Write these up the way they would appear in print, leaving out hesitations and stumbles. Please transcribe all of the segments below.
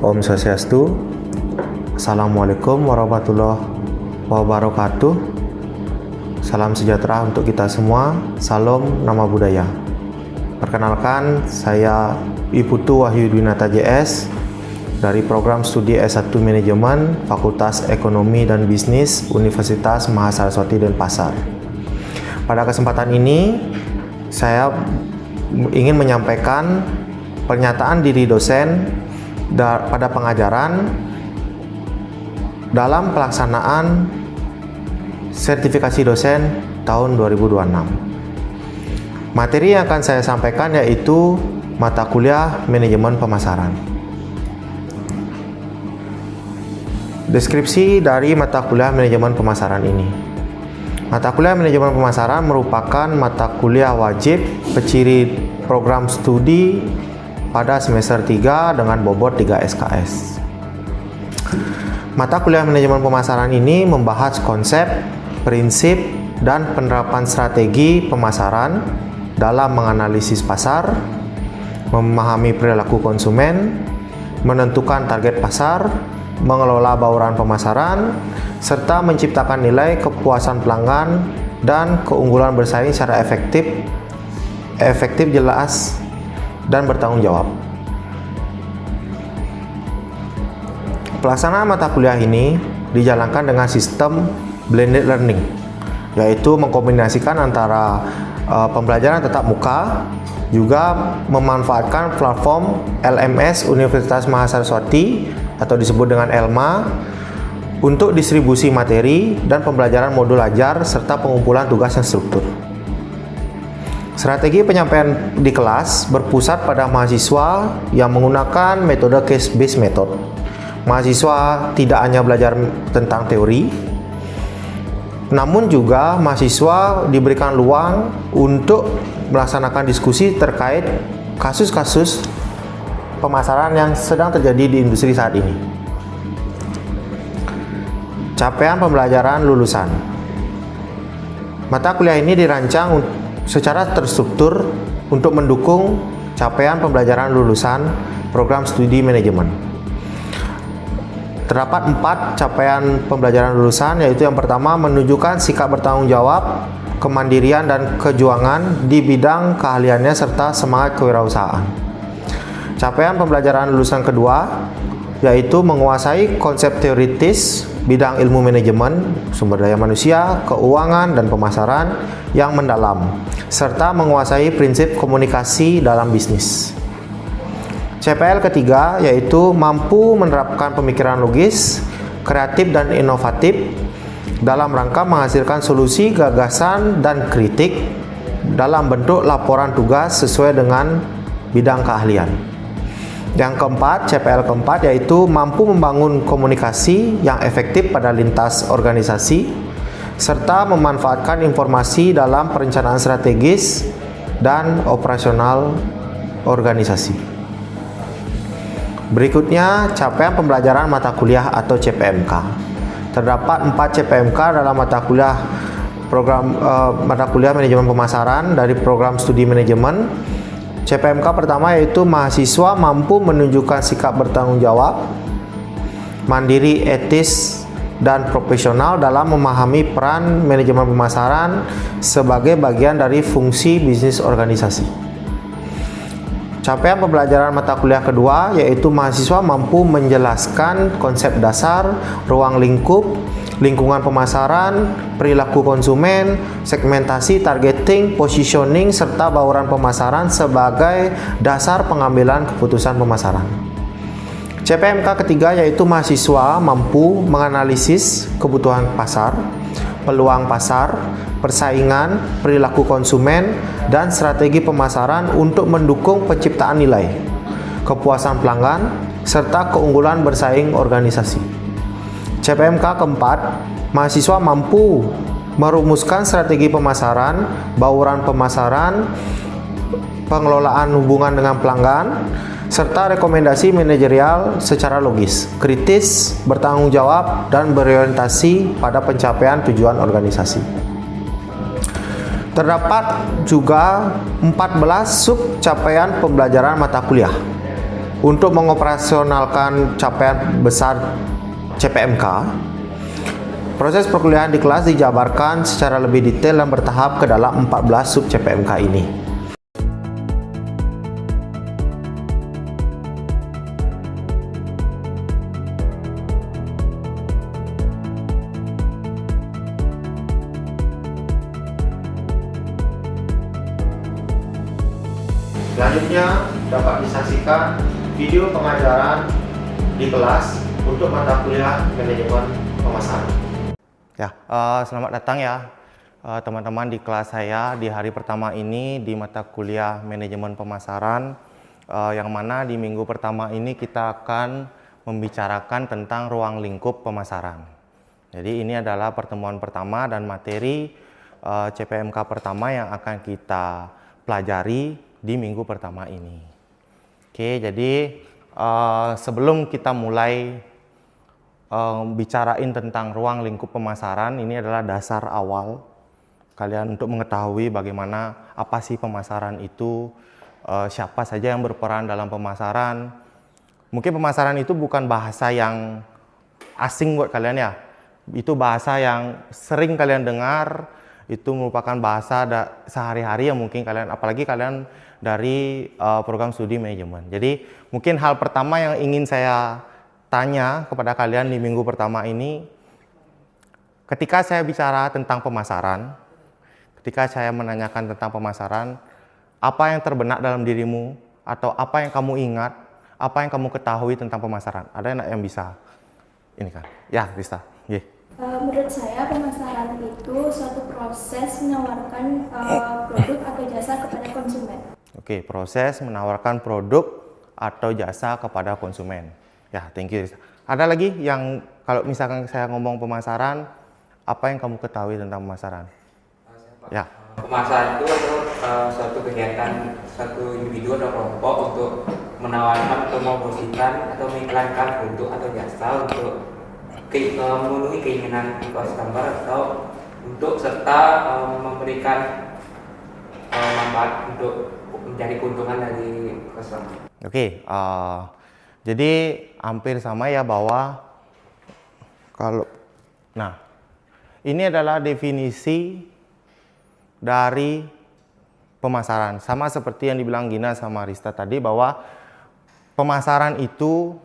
Om Swastiastu. Assalamualaikum warahmatullahi wabarakatuh. Salam sejahtera untuk kita semua. Salam nama budaya. Perkenalkan, saya Iputu Wahyu Dwinata JS dari program studi S1 Manajemen Fakultas Ekonomi dan Bisnis Universitas Mahasaraswati Denpasar. Pada kesempatan ini, saya ingin menyampaikan pernyataan diri dosen pada pengajaran dalam pelaksanaan sertifikasi dosen tahun 2026. Materi yang akan saya sampaikan yaitu mata kuliah manajemen pemasaran. Deskripsi dari mata kuliah manajemen pemasaran ini. Mata kuliah manajemen pemasaran merupakan mata kuliah wajib peciri program studi pada semester 3 dengan bobot 3 SKS. Mata kuliah manajemen pemasaran ini membahas konsep, prinsip, dan penerapan strategi pemasaran dalam menganalisis pasar, memahami perilaku konsumen, menentukan target pasar, mengelola bauran pemasaran, serta menciptakan nilai kepuasan pelanggan dan keunggulan bersaing secara efektif, jelas, dan bertanggung jawab. Pelaksanaan mata kuliah ini dijalankan dengan sistem blended learning, yaitu mengkombinasikan antara pembelajaran tatap muka, juga memanfaatkan platform LMS Universitas Mahasaraswati atau disebut dengan ELMA untuk distribusi materi dan pembelajaran modul ajar serta pengumpulan tugas yang struktur. Strategi penyampaian di kelas berpusat pada mahasiswa yang menggunakan metode case-based method. Mahasiswa tidak hanya belajar tentang teori, namun juga mahasiswa diberikan ruang untuk melaksanakan diskusi terkait kasus-kasus pemasaran yang sedang terjadi di industri saat ini. Capaian pembelajaran lulusan. Mata kuliah ini dirancang secara terstruktur untuk mendukung capaian pembelajaran lulusan program studi manajemen. Terdapat 4 capaian pembelajaran lulusan, yaitu yang pertama menunjukkan sikap bertanggung jawab, kemandirian dan kejuangan di bidang keahliannya serta semangat kewirausahaan. Capaian pembelajaran lulusan kedua yaitu menguasai konsep teoritis bidang ilmu manajemen, sumber daya manusia, keuangan dan pemasaran yang mendalam, serta menguasai prinsip komunikasi dalam bisnis. CPL ketiga yaitu mampu menerapkan pemikiran logis, kreatif dan inovatif dalam rangka menghasilkan solusi, gagasan dan kritik dalam bentuk laporan tugas sesuai dengan bidang keahlian. Yang keempat, CPL keempat yaitu mampu membangun komunikasi yang efektif pada lintas organisasi serta memanfaatkan informasi dalam perencanaan strategis dan operasional organisasi. Berikutnya, capaian pembelajaran mata kuliah atau CPMK. Terdapat 4 CPMK dalam mata kuliah manajemen pemasaran dari program studi manajemen. CPMK pertama yaitu mahasiswa mampu menunjukkan sikap bertanggung jawab, mandiri, etis, dan profesional dalam memahami peran manajemen pemasaran sebagai bagian dari fungsi bisnis organisasi. Capaian pembelajaran mata kuliah kedua yaitu mahasiswa mampu menjelaskan konsep dasar, ruang lingkup, lingkungan pemasaran, perilaku konsumen, segmentasi, targeting, positioning, serta bauran pemasaran sebagai dasar pengambilan keputusan pemasaran. CPMK ketiga yaitu mahasiswa mampu menganalisis kebutuhan pasar, peluang pasar, persaingan, perilaku konsumen, dan strategi pemasaran untuk mendukung penciptaan nilai, kepuasan pelanggan, serta keunggulan bersaing organisasi. CPMK keempat, mahasiswa mampu merumuskan strategi pemasaran, bauran pemasaran, pengelolaan hubungan dengan pelanggan, serta rekomendasi manajerial secara logis, kritis, bertanggung jawab, dan berorientasi pada pencapaian tujuan organisasi. Terdapat juga 14 sub capaian pembelajaran mata kuliah. Untuk mengoperasionalkan capaian besar CPMK, proses perkuliahan di kelas dijabarkan secara lebih detail dan bertahap ke dalam 14 sub CPMK ini. Selanjutnya dapat disaksikan video pengajaran di kelas untuk mata kuliah manajemen pemasaran. Ya, selamat datang ya teman-teman di kelas saya di hari pertama ini di mata kuliah manajemen pemasaran, yang mana di minggu pertama ini kita akan membicarakan tentang ruang lingkup pemasaran. Jadi ini adalah pertemuan pertama dan materi CPMK pertama yang akan kita pelajari di minggu pertama ini. Oke, jadi sebelum kita mulai bicarain tentang ruang lingkup pemasaran, ini adalah dasar awal kalian untuk mengetahui bagaimana apa sih pemasaran itu, siapa saja yang berperan dalam pemasaran. Mungkin pemasaran itu bukan bahasa yang asing buat kalian ya, itu bahasa yang sering kalian dengar, itu merupakan bahasa sehari-hari yang mungkin kalian, apalagi kalian dari program studi manajemen. Jadi mungkin hal pertama yang ingin saya tanya kepada kalian di minggu pertama ini, ketika saya bicara tentang pemasaran, ketika saya menanyakan tentang pemasaran, apa yang terbenak dalam dirimu, atau apa yang kamu ingat, apa yang kamu ketahui tentang pemasaran? Ada yang bisa ini kan? Ya, Rista. Yeah. Menurut saya pemasaran itu suatu proses menawarkan produk atau jasa kepada konsumen. Oke, proses menawarkan produk atau jasa kepada konsumen. Ya, thank you. Ada lagi yang kalau misalkan saya ngomong pemasaran, apa yang kamu ketahui tentang pemasaran? Ya. Pemasaran itu adalah suatu kegiatan satu individu atau kelompok untuk menawarkan atau mempromosikan atau mengiklankan produk atau jasa untuk memenuhi keinginan customer atau untuk serta memberikan manfaat untuk mencari keuntungan dari customer. Oke, jadi hampir sama ya bahwa kalau, nah ini adalah definisi dari pemasaran. Sama seperti yang dibilang Gina sama Rista tadi bahwa pemasaran itu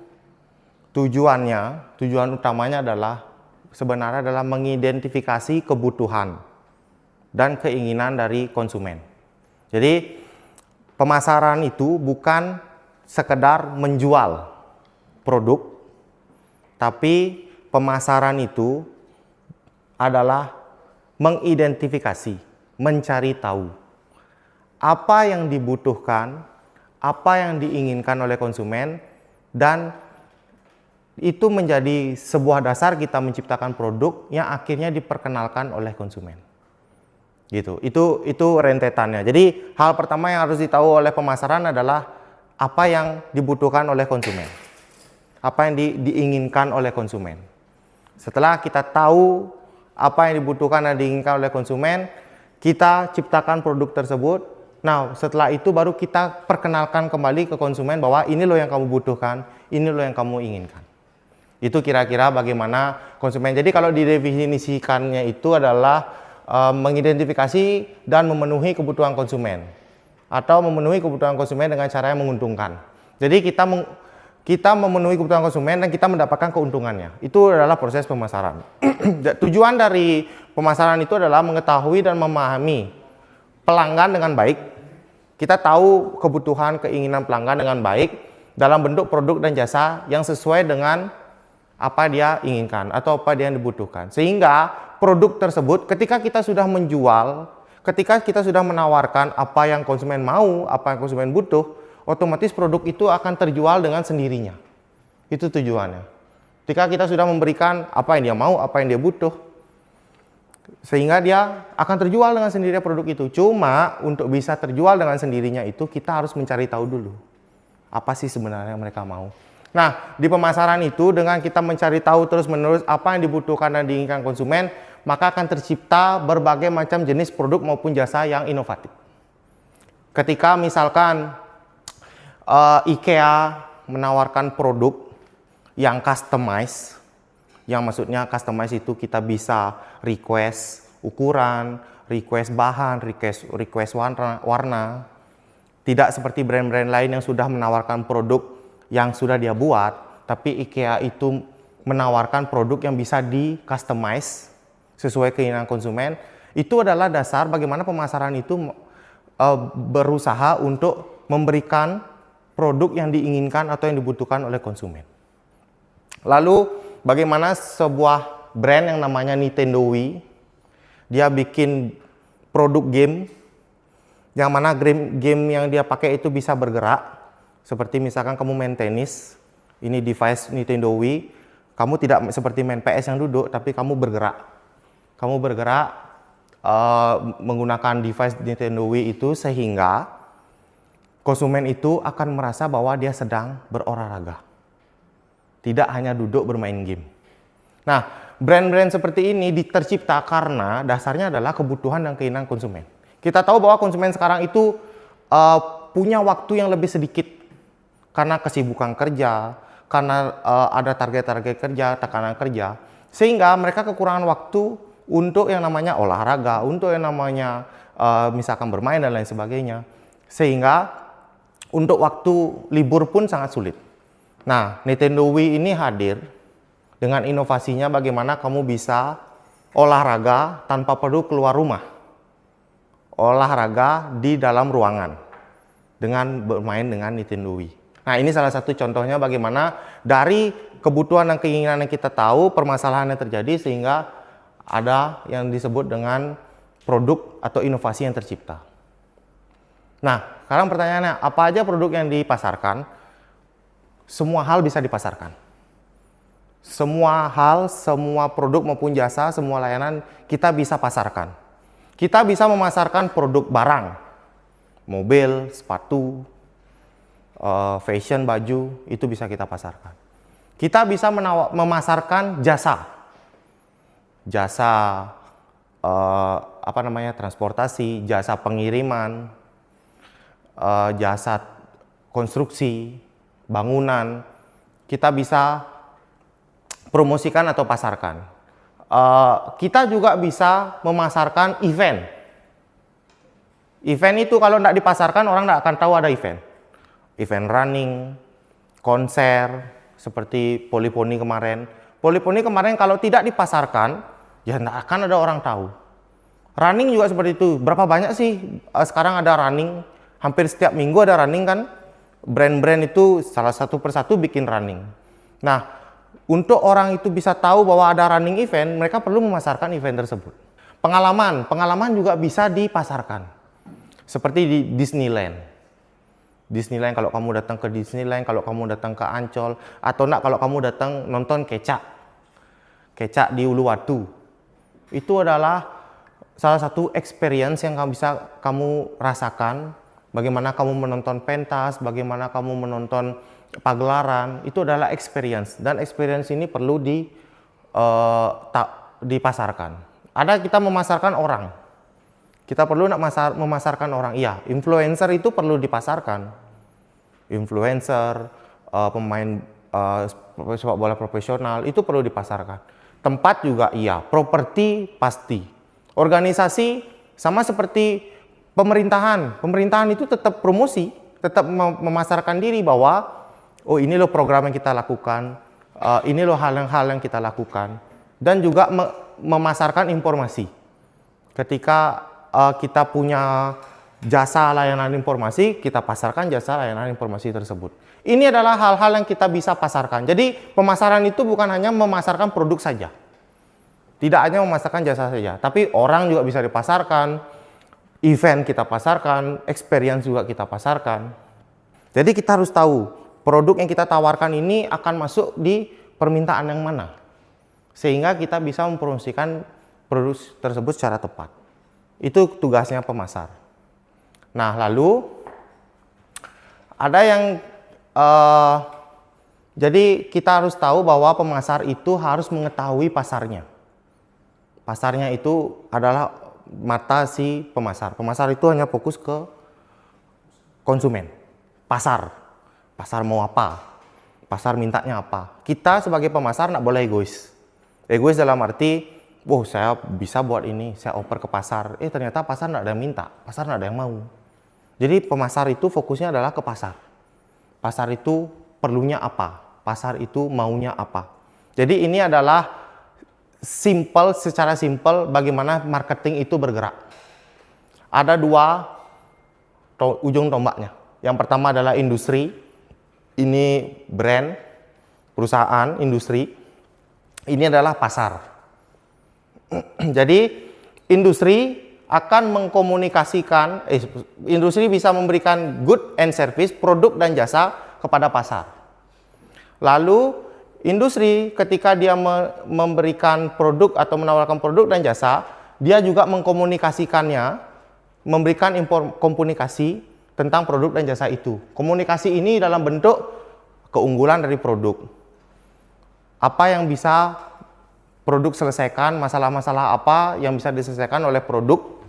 tujuan utamanya adalah sebenarnya adalah mengidentifikasi kebutuhan dan keinginan dari konsumen. Jadi pemasaran itu bukan sekedar menjual produk, tapi pemasaran itu adalah mengidentifikasi, mencari tahu apa yang dibutuhkan, apa yang diinginkan oleh konsumen, dan itu menjadi sebuah dasar kita menciptakan produk yang akhirnya diperkenalkan oleh konsumen. Gitu. Itu rentetannya. Jadi hal pertama yang harus ditahu oleh pemasaran adalah apa yang dibutuhkan oleh konsumen. Apa yang diinginkan oleh konsumen. Setelah kita tahu apa yang dibutuhkan dan diinginkan oleh konsumen, kita ciptakan produk tersebut. Nah, setelah itu baru kita perkenalkan kembali ke konsumen bahwa ini loh yang kamu butuhkan, ini loh yang kamu inginkan. Itu kira-kira bagaimana konsumen. Jadi kalau didefinisikannya itu adalah mengidentifikasi dan memenuhi kebutuhan konsumen, atau memenuhi kebutuhan konsumen dengan cara yang menguntungkan. Jadi kita memenuhi kebutuhan konsumen dan kita mendapatkan keuntungannya. Itu adalah proses pemasaran. Tujuan dari pemasaran itu adalah mengetahui dan memahami pelanggan dengan baik. Kita tahu kebutuhan, keinginan pelanggan dengan baik dalam bentuk produk dan jasa yang sesuai dengan apa dia inginkan atau apa dia yang dibutuhkan. Sehingga produk tersebut ketika kita sudah menjual, ketika kita sudah menawarkan apa yang konsumen mau, apa yang konsumen butuh, otomatis produk itu akan terjual dengan sendirinya. Itu tujuannya. Ketika kita sudah memberikan apa yang dia mau, apa yang dia butuh, sehingga dia akan terjual dengan sendirinya produk itu. Cuma untuk bisa terjual dengan sendirinya itu kita harus mencari tahu dulu apa sih sebenarnya mereka mau. Nah, di pemasaran itu dengan kita mencari tahu terus-menerus apa yang dibutuhkan dan diinginkan konsumen, maka akan tercipta berbagai macam jenis produk maupun jasa yang inovatif. Ketika misalkan IKEA menawarkan produk yang customize, yang maksudnya customize itu kita bisa request ukuran, request bahan, request warna. Tidak seperti brand-brand lain yang sudah menawarkan produk yang sudah dia buat, tapi IKEA itu menawarkan produk yang bisa di-customize sesuai keinginan konsumen. Itu adalah dasar bagaimana pemasaran itu berusaha untuk memberikan produk yang diinginkan atau yang dibutuhkan oleh konsumen. Lalu bagaimana sebuah brand yang namanya Nintendo Wii, dia bikin produk game yang mana game yang dia pakai itu bisa bergerak. Seperti misalkan kamu main tenis, ini device Nintendo Wii, kamu tidak seperti main PS yang duduk, tapi kamu bergerak. Kamu bergerak menggunakan device Nintendo Wii itu sehingga konsumen itu akan merasa bahwa dia sedang berolahraga, tidak hanya duduk bermain game. Nah, brand-brand seperti ini tercipta karena dasarnya adalah kebutuhan dan keinginan konsumen. Kita tahu bahwa konsumen sekarang itu punya waktu yang lebih sedikit karena kesibukan kerja, karena ada target-target kerja, tekanan kerja, sehingga mereka kekurangan waktu untuk yang namanya olahraga, untuk yang namanya misalkan bermain dan lain sebagainya, sehingga untuk waktu libur pun sangat sulit. Nah, Nintendo Wii ini hadir dengan inovasinya bagaimana kamu bisa olahraga tanpa perlu keluar rumah. Olahraga di dalam ruangan dengan bermain dengan Nintendo Wii. Nah, ini salah satu contohnya bagaimana dari kebutuhan dan keinginan yang kita tahu, permasalahan yang terjadi sehingga ada yang disebut dengan produk atau inovasi yang tercipta. Nah, sekarang pertanyaannya, apa aja produk yang dipasarkan? Semua hal bisa dipasarkan. Semua hal, semua produk maupun jasa, semua layanan kita bisa pasarkan. Kita bisa memasarkan produk barang, mobil, sepatu, fashion, baju, itu bisa kita pasarkan. Kita bisa memasarkan jasa. Jasa transportasi, jasa pengiriman, jasa konstruksi, bangunan, kita bisa promosikan atau pasarkan. Kita juga bisa memasarkan event. Event itu kalau tidak dipasarkan orang tidak akan tahu ada event. Event running, konser, seperti Polyphony kemarin. Polyphony kemarin kalau tidak dipasarkan, ya tidak akan ada orang tahu. Running juga seperti itu. Berapa banyak sih sekarang ada running? Hampir setiap minggu ada running kan, brand-brand itu salah satu persatu bikin running. Nah, untuk orang itu bisa tahu bahwa ada running event, mereka perlu memasarkan event tersebut. Pengalaman juga bisa dipasarkan. Seperti di Disneyland. Disneyland, kalau kamu datang ke Disneyland, kalau kamu datang ke Ancol, atau enggak kalau kamu datang nonton Kecak di Uluwatu. Itu adalah salah satu experience yang bisa kamu rasakan. Bagaimana kamu menonton pentas, bagaimana kamu menonton pagelaran, itu adalah experience. Dan experience ini perlu dipasarkan. Ada kita memasarkan orang. Kita perlu memasarkan orang. Iya, influencer itu perlu dipasarkan. Influencer, pemain sepak bola profesional, itu perlu dipasarkan. Tempat juga iya, properti pasti. Organisasi sama seperti pemerintahan itu tetap promosi, tetap memasarkan diri bahwa oh ini loh program yang kita lakukan, ini loh hal yang kita lakukan, dan juga memasarkan informasi. Ketika kita punya jasa layanan informasi, kita pasarkan jasa layanan informasi tersebut. Ini adalah hal-hal yang kita bisa pasarkan. Jadi pemasaran itu bukan hanya memasarkan produk saja, tidak hanya memasarkan jasa saja, tapi orang juga bisa dipasarkan. Event kita pasarkan, experience juga kita pasarkan. Jadi kita harus tahu produk yang kita tawarkan ini akan masuk di permintaan yang mana, sehingga kita bisa mempromosikan produk tersebut secara tepat. Itu tugasnya pemasar. Nah, lalu ada yang jadi kita harus tahu bahwa pemasar itu harus mengetahui pasarnya. Pasarnya itu adalah mata si pemasar. Pemasar itu hanya fokus ke konsumen. Pasar mau apa? pasar mintanya apa. Kita sebagai pemasar nggak boleh egois. Egois dalam arti, saya bisa buat ini, saya oper ke pasar. Ternyata pasar nggak ada yang minta, pasar nggak ada yang mau. Jadi pemasar itu fokusnya adalah ke pasar. Pasar itu perlunya apa, pasar itu maunya apa. Jadi ini adalah secara simple bagaimana marketing itu bergerak. Ada dua ujung tombaknya. Yang pertama adalah industri. Ini brand, perusahaan, industri. Ini adalah pasar. Jadi industri akan mengkomunikasikan, industri bisa memberikan good and service, produk dan jasa kepada pasar. Lalu industri ketika dia memberikan produk atau menawarkan produk dan jasa, dia juga mengkomunikasikannya, memberikan komunikasi tentang produk dan jasa itu. Komunikasi ini dalam bentuk keunggulan dari produk. Apa yang bisa produk selesaikan, masalah-masalah apa yang bisa diselesaikan oleh produk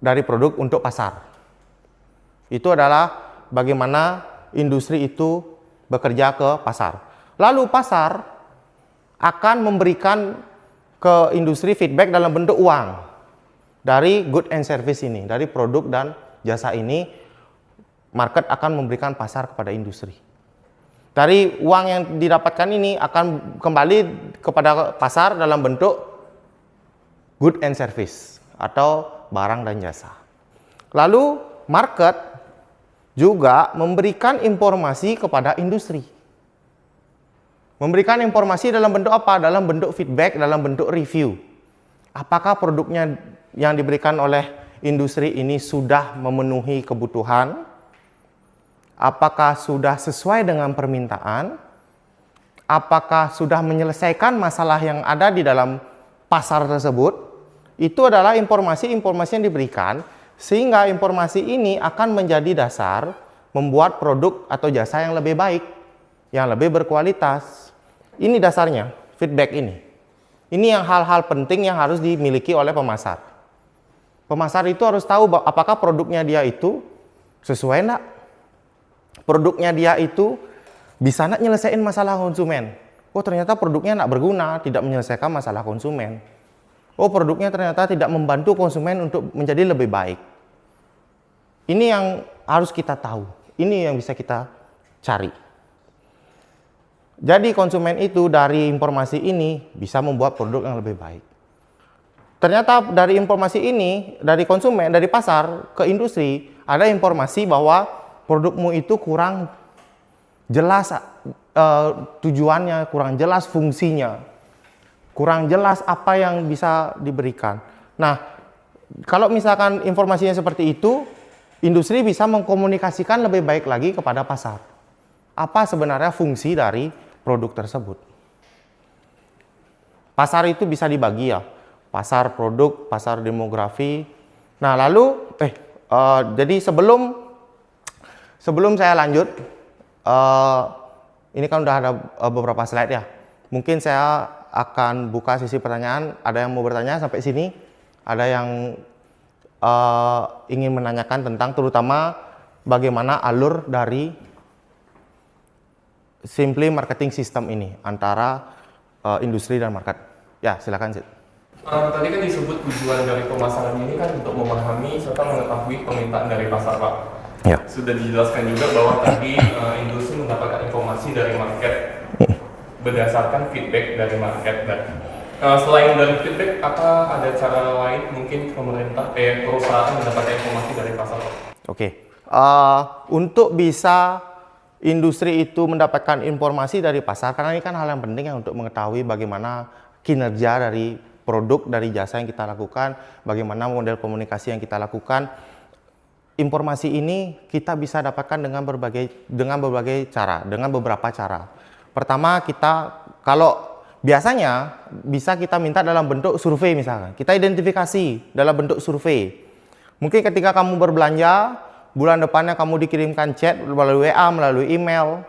dari produk untuk pasar. Itu adalah bagaimana industri itu bekerja ke pasar. Lalu pasar akan memberikan ke industri feedback dalam bentuk uang dari good and service ini, dari produk dan jasa ini. Market akan memberikan pasar kepada industri. Dari uang yang didapatkan ini akan kembali kepada pasar dalam bentuk good and service atau barang dan jasa. Lalu market juga memberikan informasi kepada industri. Memberikan informasi dalam bentuk apa? Dalam bentuk feedback, dalam bentuk review. Apakah produknya yang diberikan oleh industri ini sudah memenuhi kebutuhan? Apakah sudah sesuai dengan permintaan? Apakah sudah menyelesaikan masalah yang ada di dalam pasar tersebut? Itu adalah informasi-informasi yang diberikan, sehingga informasi ini akan menjadi dasar membuat produk atau jasa yang lebih baik, yang lebih berkualitas. Ini dasarnya, feedback ini. Ini yang hal-hal penting yang harus dimiliki oleh pemasar. Pemasar itu harus tahu apakah produknya dia itu sesuai enggak? Produknya dia itu bisa enggak nyelesain masalah konsumen? Ternyata produknya enggak berguna, tidak menyelesaikan masalah konsumen. Produknya ternyata tidak membantu konsumen untuk menjadi lebih baik. Ini yang harus kita tahu. Ini yang bisa kita cari. Jadi konsumen itu dari informasi ini bisa membuat produk yang lebih baik. Ternyata dari informasi ini, dari konsumen, dari pasar ke industri, ada informasi bahwa produkmu itu kurang jelas tujuannya, kurang jelas fungsinya, kurang jelas apa yang bisa diberikan. Nah, kalau misalkan informasinya seperti itu, industri bisa mengkomunikasikan lebih baik lagi kepada pasar. Apa sebenarnya fungsi dari produk tersebut? Pasar itu bisa dibagi ya, pasar produk, pasar demografi. Nah, lalu jadi sebelum saya lanjut, ini kan udah ada beberapa slide ya. Mungkin saya akan buka sesi pertanyaan. Ada yang mau bertanya sampai sini? Ada yang ingin menanyakan tentang terutama bagaimana alur dari Simply Marketing System ini antara industri dan market. Ya, silakan Sid. Tadi kan disebut tujuan dari pemasaran ini kan untuk memahami serta mengetahui permintaan dari pasar, Pak. Ya. Sudah dijelaskan juga bahwa tadi industri mendapatkan informasi dari market berdasarkan feedback dari market. Dan selain dari feedback, apa ada cara lain mungkin perusahaan mendapatkan informasi dari pasar? Oke. Untuk bisa industri itu mendapatkan informasi dari pasar, karena ini kan hal yang penting ya untuk mengetahui bagaimana kinerja dari produk, dari jasa yang kita lakukan, bagaimana model komunikasi yang kita lakukan. Informasi ini kita bisa dapatkan dengan berbagai cara, dengan beberapa cara. Pertama, kalau biasanya bisa kita minta dalam bentuk survei misalkan. Kita identifikasi dalam bentuk survei. Mungkin ketika kamu berbelanja, bulan depannya kamu dikirimkan chat melalui WA, melalui email,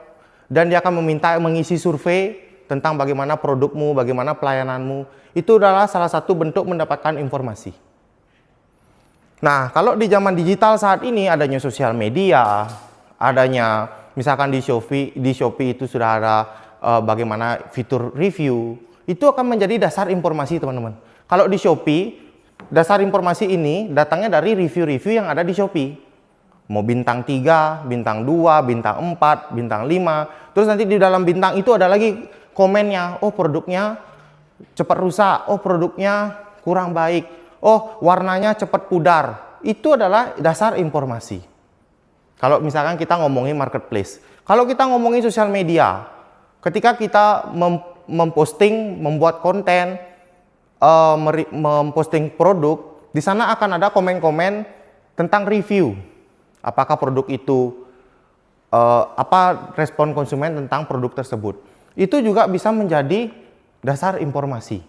dan dia akan meminta mengisi survei tentang bagaimana produkmu, bagaimana pelayananmu. Itu adalah salah satu bentuk mendapatkan informasi. Nah, kalau di zaman digital saat ini adanya sosial media, adanya misalkan di Shopee itu sudah ada bagaimana fitur review, itu akan menjadi dasar informasi teman-teman. Kalau di Shopee, dasar informasi ini datangnya dari review-review yang ada di Shopee. Mau bintang 3, bintang 2, bintang 4, bintang 5. Terus nanti di dalam bintang itu ada lagi komennya. Oh, produknya cepat rusak. Oh, produknya kurang baik. Oh, warnanya cepat pudar. Itu adalah dasar informasi. Kalau misalkan kita ngomongin marketplace. Kalau kita ngomongin sosial media, ketika kita memposting, membuat konten, memposting produk, di sana akan ada komen-komen tentang review. Apakah produk itu, apa respon konsumen tentang produk tersebut. Itu juga bisa menjadi dasar informasi.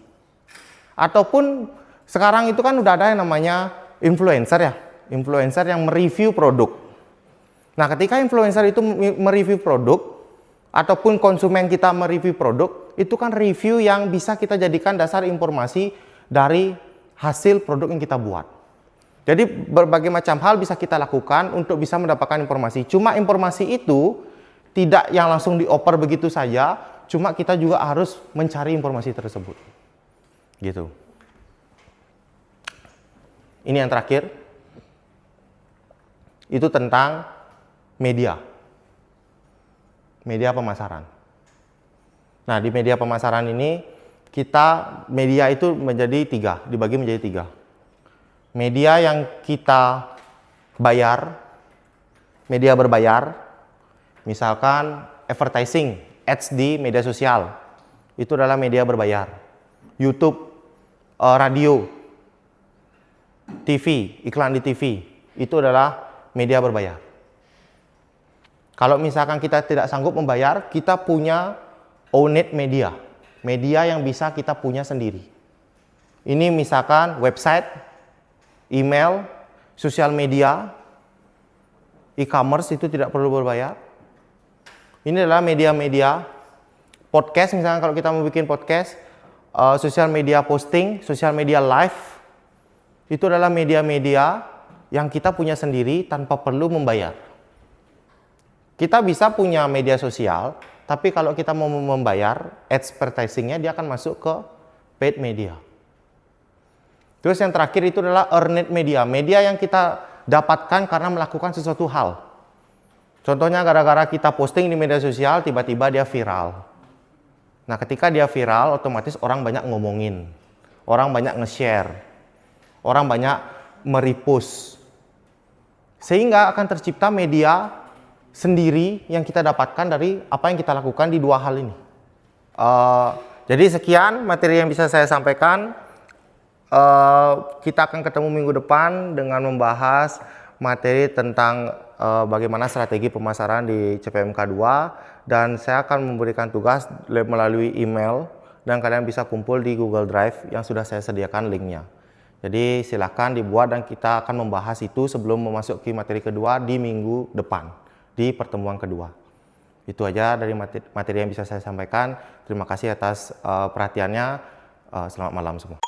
Ataupun sekarang itu kan udah ada yang namanya influencer ya. Influencer yang mereview produk. Nah, ketika influencer itu mereview produk, ataupun konsumen kita mereview produk, itu kan review yang bisa kita jadikan dasar informasi dari hasil produk yang kita buat. Jadi berbagai macam hal bisa kita lakukan untuk bisa mendapatkan informasi. Cuma informasi itu tidak yang langsung dioper begitu saja, cuma kita juga harus mencari informasi tersebut. Gitu. Ini yang terakhir. Itu tentang media. Media pemasaran. Nah, di media pemasaran ini media itu dibagi menjadi tiga. Media yang kita bayar, media berbayar, misalkan advertising, ads di media sosial, itu adalah media berbayar. YouTube, radio, TV, iklan di TV, itu adalah media berbayar. Kalau misalkan kita tidak sanggup membayar, kita punya owned media, media yang bisa kita punya sendiri. Ini misalkan website, email, sosial media, e-commerce itu tidak perlu berbayar. Ini adalah media-media podcast, misalkan kalau kita mau bikin podcast, sosial media posting, sosial media live, itu adalah media-media yang kita punya sendiri tanpa perlu membayar. Kita bisa punya media sosial, tapi kalau kita mau membayar, advertising-nya dia akan masuk ke paid media. Terus yang terakhir itu adalah earned media, media yang kita dapatkan karena melakukan sesuatu hal. Contohnya gara-gara kita posting di media sosial, tiba-tiba dia viral. Nah, ketika dia viral, otomatis orang banyak ngomongin, orang banyak nge-share, orang banyak merepost. Sehingga akan tercipta media sendiri yang kita dapatkan dari apa yang kita lakukan di dua hal ini. Jadi sekian materi yang bisa saya sampaikan. Kita akan ketemu minggu depan dengan membahas materi tentang bagaimana strategi pemasaran di CPMK 2, dan saya akan memberikan tugas melalui email dan kalian bisa kumpul di Google Drive yang sudah saya sediakan linknya. Jadi silahkan dibuat dan kita akan membahas itu sebelum memasuki materi kedua di minggu depan, di pertemuan kedua. Itu aja dari materi yang bisa saya sampaikan. Terima kasih atas perhatiannya. Selamat malam semua.